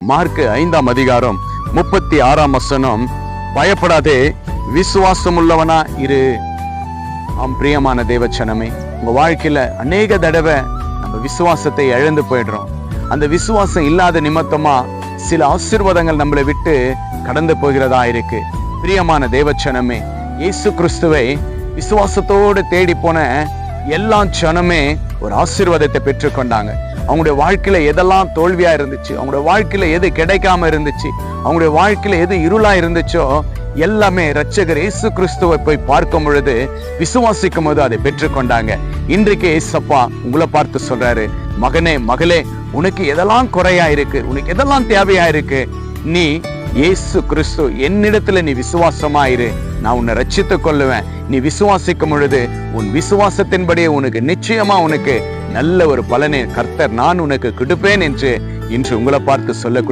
Mark 5ஆம் அதிகாரம் 36ஆம் வசனம், பயப்படாதே, விசுவாசம் உள்ளவனா இரு. பிரியமான தேவச்சனமே, உங்க வாழ்க்கையில அநேக தடவை நம்ம விசுவாசத்தை இழந்து போயிடுறோம். அந்த விசுவாசம் இல்லாத நிமித்தமா சில ஆசீர்வாதங்கள் நம்மளை விட்டு கடந்து போகிறதா இருக்கு. பிரியமான தேவச்சனமே, இயேசு கிறிஸ்துவை விசுவாசத்தோடு தேடி போன எல்லா சனமே ஒரு ஆசீர்வாதத்தை பெற்றுக்கொண்டாங்க. அவங்களுடைய வாழ்க்கையில எதெல்லாம் தோல்வியா இருந்துச்சு, அவங்களுடைய வாழ்க்கையில எது கிடைக்காம இருந்துச்சு, அவங்களுடைய வாழ்க்கையில எது இருளா இருந்துச்சோ எல்லாமே இரட்சகர் இயேசு கிறிஸ்துவை போய் பார்க்கும் பொழுது, விசுவாசிக்கும் போது அதை பெற்றுக்கொண்டாங்க. இன்றைக்கு இயேசப்பா உங்களை பார்த்து சொல்றாரு, மகனே மகளே, உனக்கு எதெல்லாம் குறையா இருக்கு, உனக்கு எதெல்லாம் தேவையா இருக்கு, நீ இயேசு கிறிஸ்து என்னிடத்துல நீ விசுவாசமாயிரு, நான் உன்னை ரட்சித்துக் கொள்ளுவேன். நீ விசுவாசிக்கும் பொழுது உன் விசுவாசத்தின்படியே உனக்கு நிச்சயமா உனக்கு நல்ல ஒரு பலனை கர்த்தர் நான் உனக்கு கொடுப்பேன் என்று இன்று உங்களை பார்த்து சொல்ல